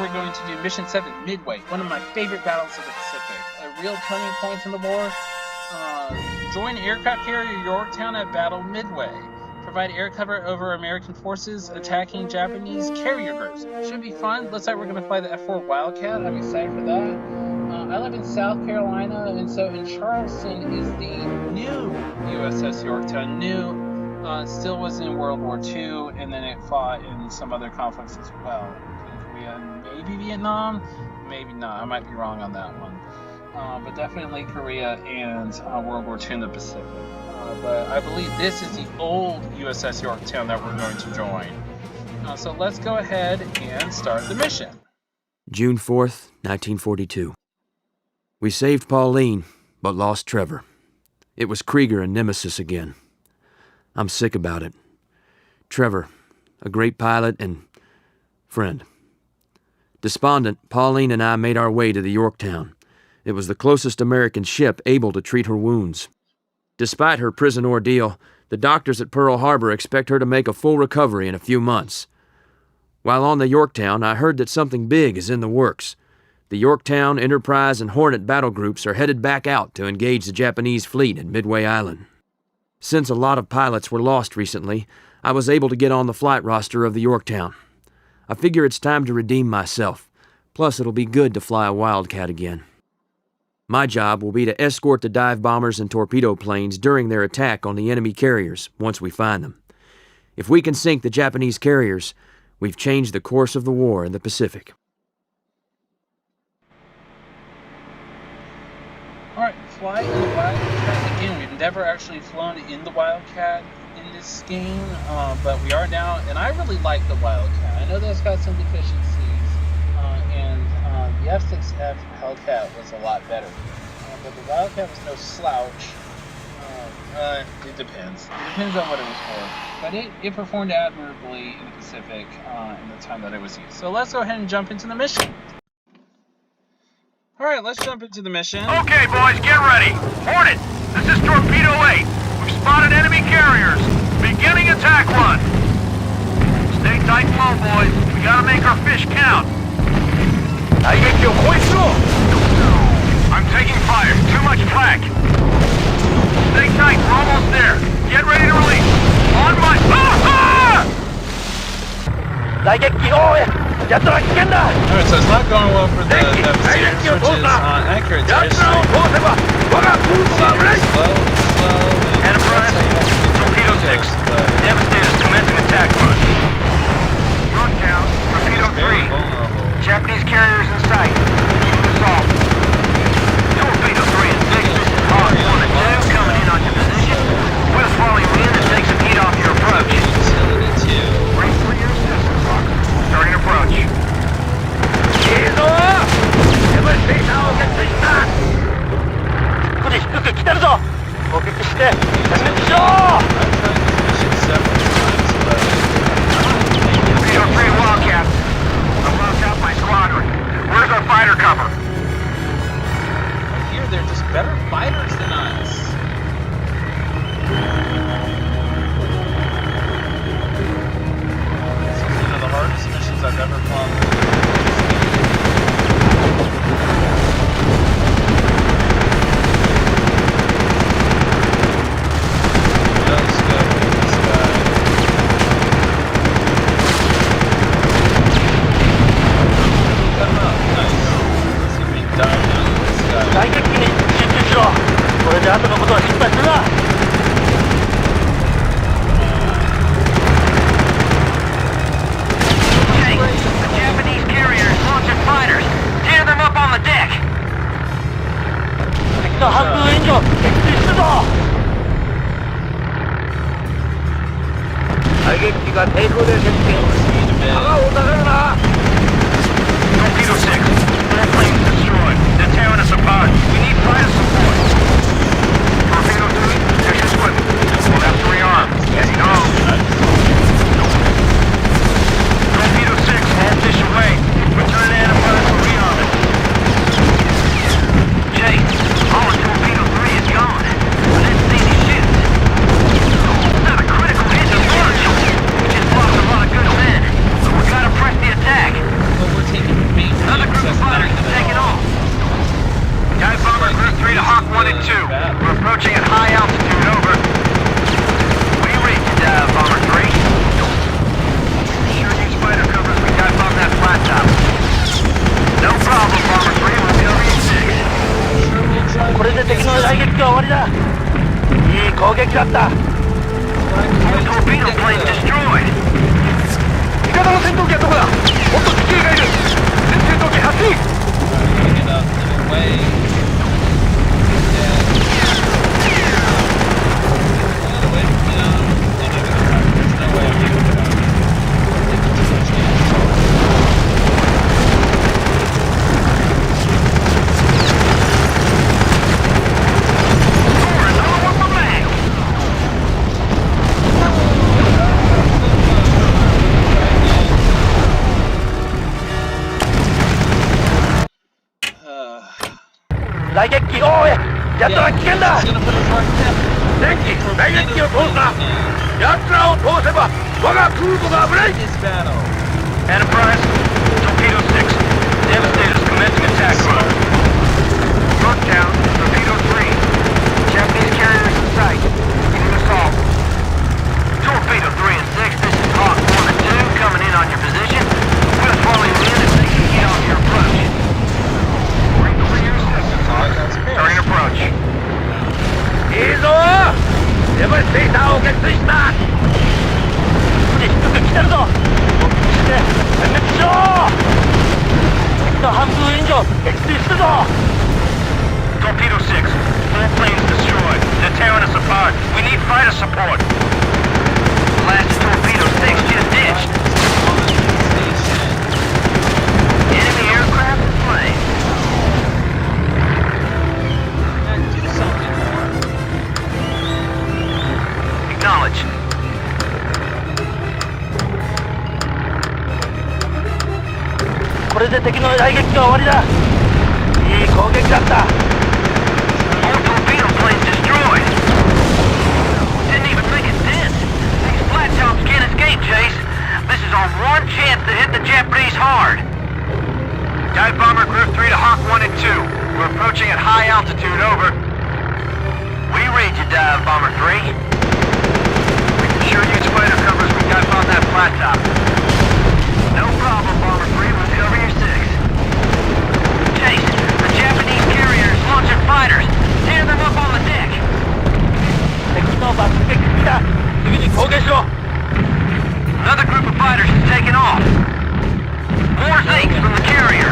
we're going to do Mission 7, Midway, one of my favorite battles of the Pacific. A real turning point in the war. Join aircraft carrier Yorktown at Battle Midway. Provide air cover over American forces attacking Japanese carrier groups. Should be fun. Looks like we're going to fly the F-4 Wildcat. I'm excited for that. I live in South Carolina, and so in Charleston is the new USS Yorktown. Still was in World War II, and then it fought in some other conflicts as well, including Korea and maybe Vietnam. Maybe not. I might be wrong on that one. But definitely Korea and World War II in the Pacific. But I believe this is the old USS Yorktown that we're going to join. So let's go ahead and start the mission. June 4th, 1942. We saved Pauline, but lost Trevor. It was Krieger and Nemesis again. I'm sick about it. Trevor, a great pilot and friend. Despondent, Pauline and I made our way to the Yorktown. It was the closest American ship able to treat her wounds. Despite her prison ordeal, the doctors at Pearl Harbor expect her to make a full recovery in a few months. While on the Yorktown, I heard that something big is in the works. The Yorktown, Enterprise, and Hornet battle groups are headed back out to engage the Japanese fleet at Midway Island. Since a lot of pilots were lost recently, I was able to get on the flight roster of the Yorktown. I figure it's time to redeem myself. Plus, it'll be good to fly a Wildcat again. My job will be to escort the dive bombers and torpedo planes during their attack on the enemy carriers once we find them. If we can sink the Japanese carriers, we've changed the course of the war in the Pacific. Alright, fly in the Wildcat. Again, we've never actually flown in the Wildcat in this game, but we are now, and I really like the Wildcat. I know that's got some deficiencies, and the F6F Hellcat was a lot better, but the Wildcat was no slouch. It depends. It depends on what it was for, but it performed admirably in the Pacific in the time that it was used. So let's go ahead and jump into the mission. Alright, let's jump into the mission. Okay, boys, get ready. Hornet, this is Torpedo 8. We've spotted enemy carriers. Beginning attack run. Stay tight and low, boys. We gotta make our fish count. I'm taking fire. Too much flak. Stay tight. We're almost there. Get ready to release. On my... Alright, so it's not going well for the F-Series, which is accurate to history. Slow, Enterprise, Torpedo 6. Devastator's commencing attack run. Yorktown, Torpedo 3. Japanese carriers in sight. Keep the assault. Torpedo 3 and 6. Hard 1 and 2 coming in on your position. We'll follow you in and take some heat off your approach. Brace for your assistance, Rock. Starting approach. Torpedo 3 Wildcat. I've locked out my squadron. Where's our fighter cover? I hear they're just better fighters than us. This is one of the hardest missions I've ever flown. Torpedo 6, all planes destroyed. They're tearing us apart. We need fighter support. Torpedo 3, there's your squad. We'll have to rearm. Heading home. Torpedo 6, hold this away. Return to Enterprise for rearming. Jay, all of Torpedo 3 is gone. I didn't see any shit. It's not a critical hit to launch. We just lost a lot of good men. But we gotta press the attack. taking main Another group of access fighters nothing is at taking all. off. Dive Bomber Group 3 to Hawk 1 and 2. We're approaching at high altitude, over. We read you, Dive Bomber 3. Sure you spider covers, we dive bomb that flat top. No problem, Bomber 3, we'll cover you 6. これで敵の雷撃が終わりだ。いい攻撃だった。 All torpedo planes destroyed. 味方の戦闘機はどこだ。もっと敵がいる。全戦闘機発進。 Get up and away. Yeah. Get away from them. There's no way I'm getting it out. Score another one for Mag. Uh, 雷撃機、おい、やったら危険だ。 he's gonna put us right down. 電気、雷撃機を通すな。奴らを通せば、我が空母が危ない。 This battle. Enterprise, Torpedo 6. Devastator's commencing attack run. Yorktown, Torpedo 3. Japanese carriers in sight. Beginning assault. Torpedo 3 and 6, this is Hawk 1 and 2 coming in on your position. We'll follow you in as they can get on your approach. Bring clear systems, Hawk. Starting approach. いいぞ。デバステーターを撃墜した。低く来てるぞ。して殲滅しろ。敵の半分以上撃墜したぞ。 Torpedo 6, 4 planes destroyed. They're tearing us apart. We need fighter support. Last Torpedo 6 just ditched. Enemy aircraft and planes. Do something more. Acknowledge. これで敵の雷撃が終わりだ。いい攻撃だった。 All torpedo planes destroyed. Didn't even make a dent. These flat tops can't escape, Chase. This is our one chance to hit the Japanese hard. Dive Bomber Group 3 to Hawk 1 and 2. We're approaching at high altitude, over. We read you, Dive Bomber 3. We can sure use fighter covers, we dive bomb that flat top. No problem, Bomber 3, we'll cover your 6. Chase, the Japanese carriers launching fighters. Tear them up on the deck. 敵の爆撃機だ。すぐに攻撃しろ。 Another group of fighters is taking off. More things from the carrier.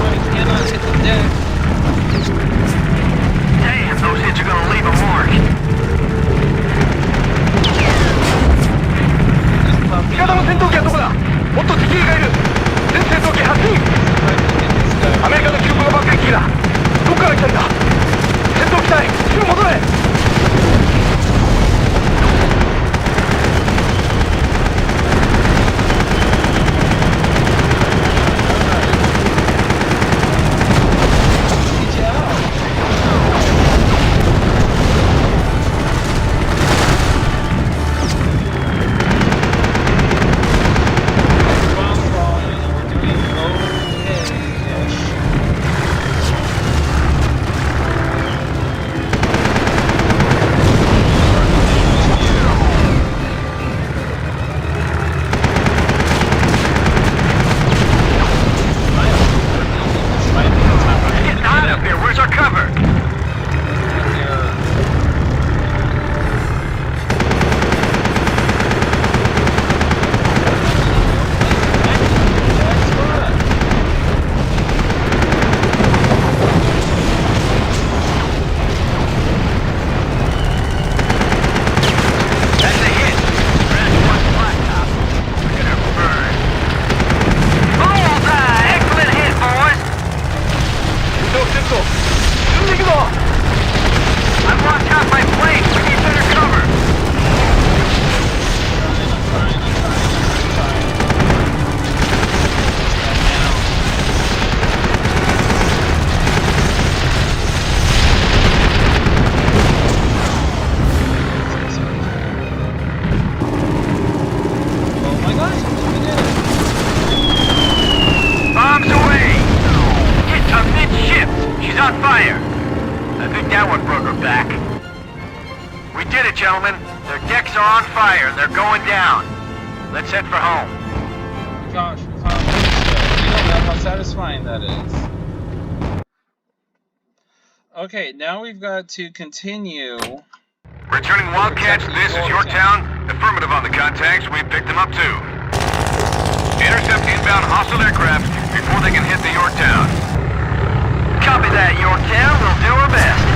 I cannot hit the deck. broker back. We did it, gentlemen. Their decks are on fire and they're going down. Let's head for home. Gosh, we found Midway. You don't know how satisfying that is. Okay, now we've got to continue. Returning Wildcats, this is Yorktown. Affirmative on the contacts. We picked them up too. Intercept inbound hostile aircraft before they can hit the Yorktown. Copy that, Yorktown. We'll do our best.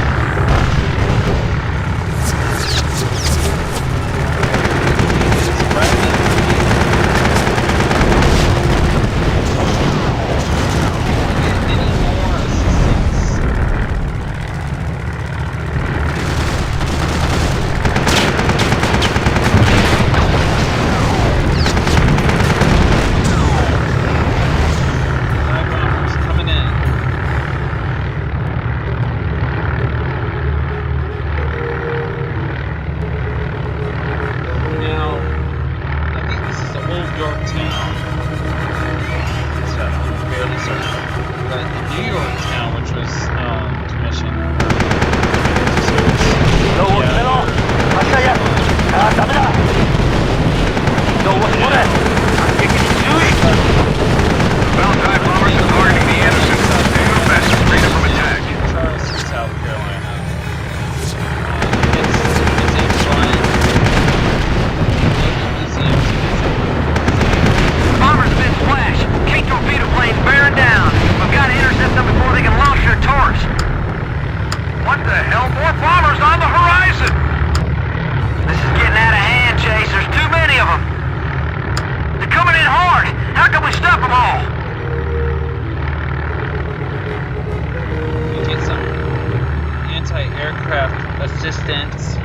Assistance.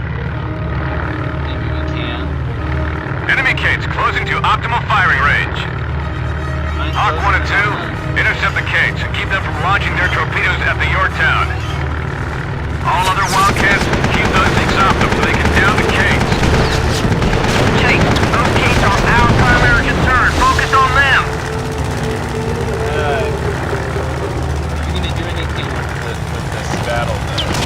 Maybe we can. Enemy Kates closing to optimal firing range. Hawk 1 and 2, intercept the Kates and keep them from launching their torpedoes at the Yorktown. All other Wildcats, keep those things off them so they can down the Kates. Kate, those Kates are our primary concern. Focus on them. Are you going to do anything with this battle, though?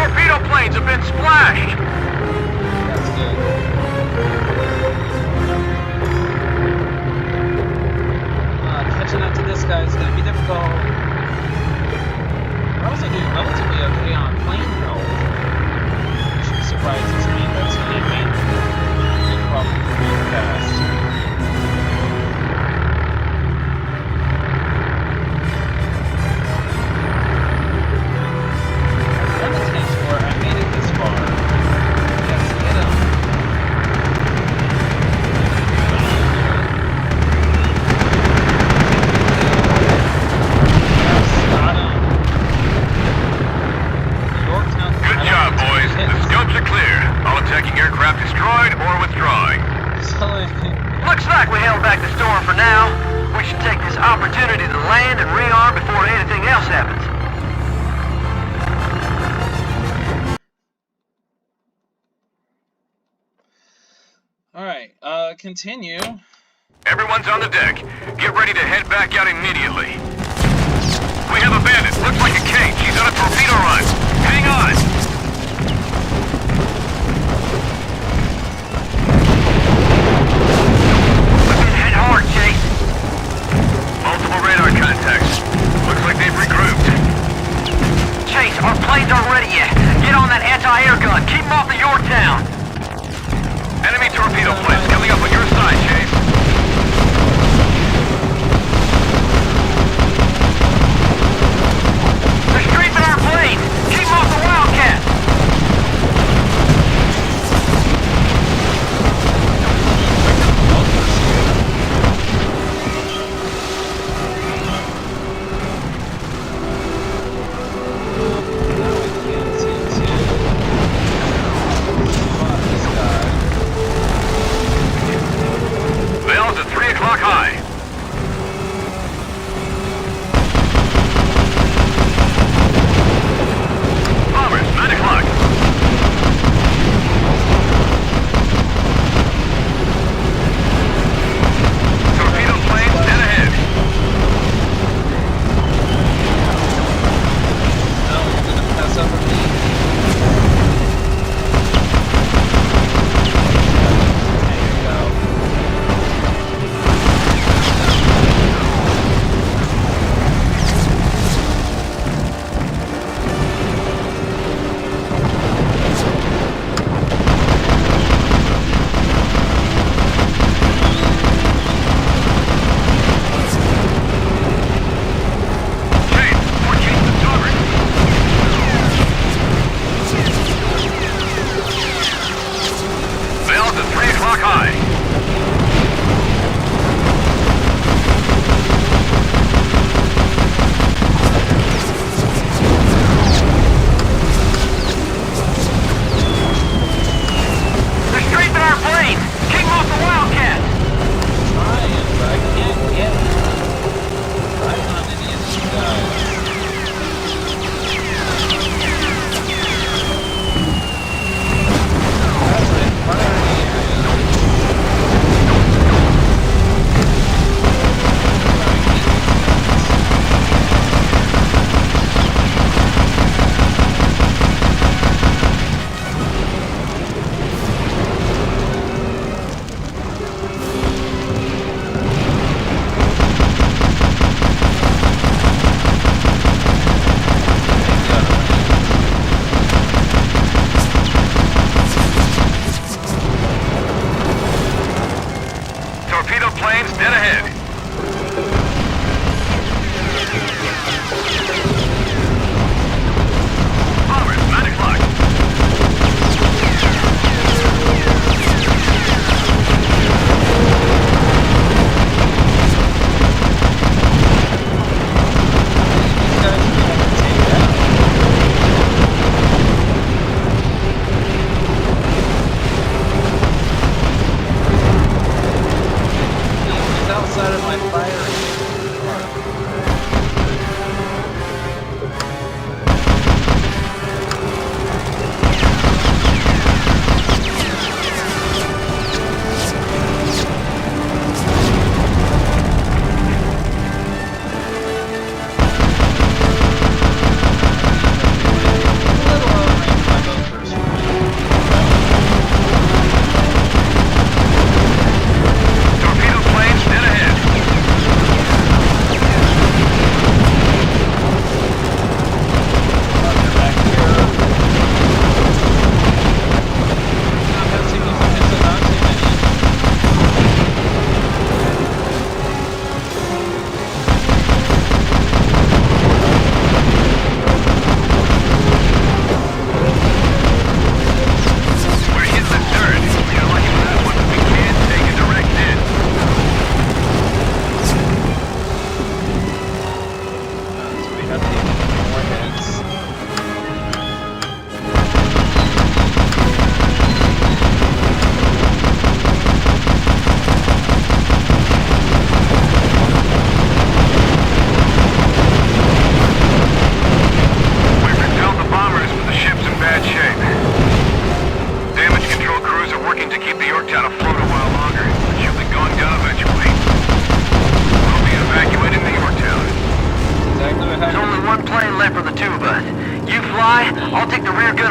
torpedo planes have been splashed. That's good. Catching up to this guy is going to be difficult. We're also doing relatively okay on plane health, which surprises me. That's what I mean. Big problem pretty fast. One of the tanks where I made it this far. Yes, get him. Good job, boys. The scopes are clear. All attacking aircraft destroyed or withdrawing. Looks like we held back the storm for now. We should take this opportunity to land and rearm before anything else happens. Alright, continue. Everyone's on the deck. Get ready to head back out immediately. We have a bandit. Looks like a cage. She's on a torpedo run. Hang on. Head hard, Chase. Multiple radar contacts. Looks like they've regrouped. Chase, our planes aren't ready yet. Get on that anti-air gun. Keep them off of Yorktown. Enemy torpedo planes coming up on your side, Chase. They're strafing our planes. Keep them off the Wildcat.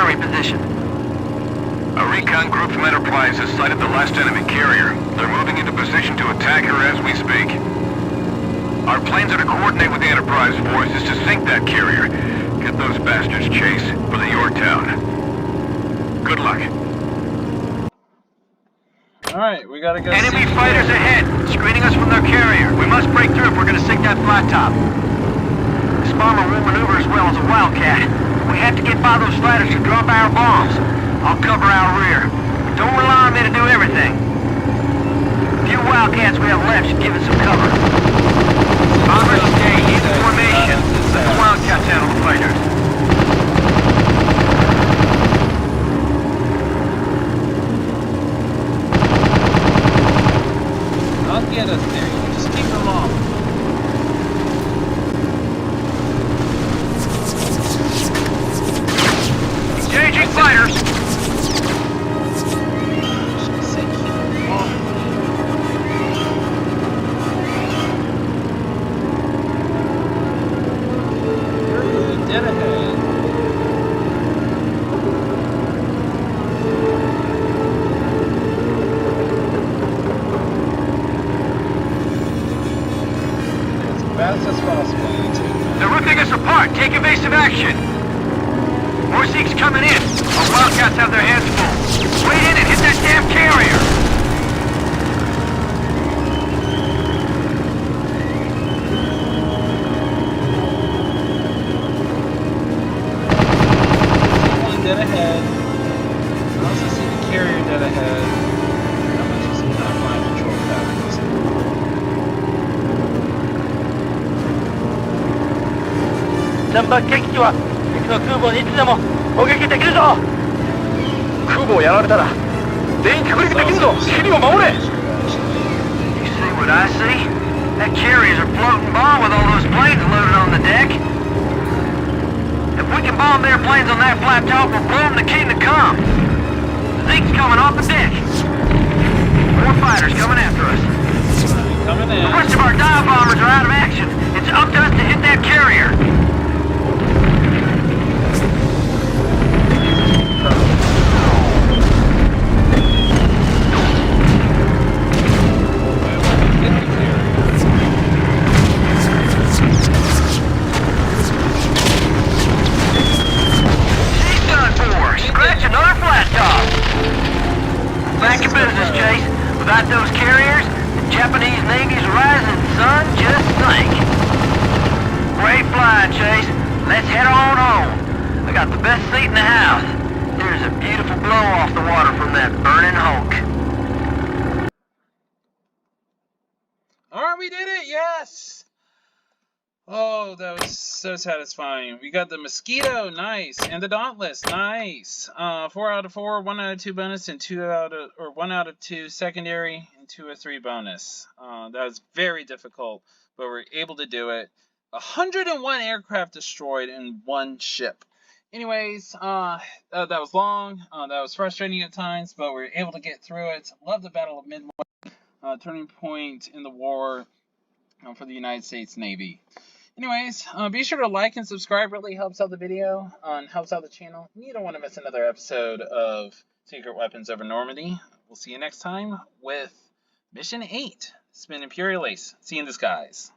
artillery position. A recon group from Enterprise has sighted the last enemy carrier. They're moving into position to attack her as we speak. Our plans are to coordinate with the Enterprise forces to sink that carrier. Get those bastards chased for the Yorktown. Good luck. Alright, we gotta go Enemy see fighters ahead, screening us from their carrier. We must break through if we're gonna sink that flat top. This bomber won't maneuver as well as a Wildcat. We have to get by those fighters to drop our bombs. I'll cover our rear. Don't rely on me to do everything. The few Wildcats we have left should give us some cover. Bombers stay in formation. Let the Wildcats handle the fighters. I'll get us there. You just keep them off. Engaging fighters. Just say keep them off. You're dead ahead. Fast as possible. They're ripping us apart. Take evasive action. More Zeeks coming in. Our Wildcats have their hands full. Wait in and hit that damn carrier. One dead ahead. I also see the carrier dead ahead. That much is some kind of flying control patterns. ジャンパー撃機は敵の空母にいつでも攻撃できるぞ。空母をやられたら全員着陸できるぞ。ヘリを守れ。 You see what I see? That carrier's a floating bomb with all those planes loaded on the deck. If we can bomb their planes on that flat top, we'll blow them the kingdom come. Zeke's coming off the deck. More fighters coming after us. Coming in. The rest of our dive bombers are out of action. It's up to us to hit that carrier. She's done for. Scratch another flat top. Back in business, Chase. Without those carriers, the Japanese Navy's rising sun just sank. Great flying, Chase. Let's head on home. I got the best seat in the house. There's a beautiful blow off the water from that burning hulk. Alright, we did it! Yes! Oh, that was so satisfying. We got the Mosquito, nice, and the Dauntless, nice. 4 out of 4, 1 out of 2 bonus, and 1 out of 2 secondary, and 2 of 3 bonus. That was very difficult, but we were able to do it. 101 aircraft destroyed in one ship. Anyways, that was long. That was frustrating at times, but we were able to get through it. Love the Battle of Midway. Turning point in the war for the United States Navy. Anyways, be sure to like and subscribe. Really helps out the video and helps out the channel. You don't want to miss another episode of Secret Weapons over Normandy. We'll see you next time with Mission 8, Spin Imperial Ace. See you in the skies.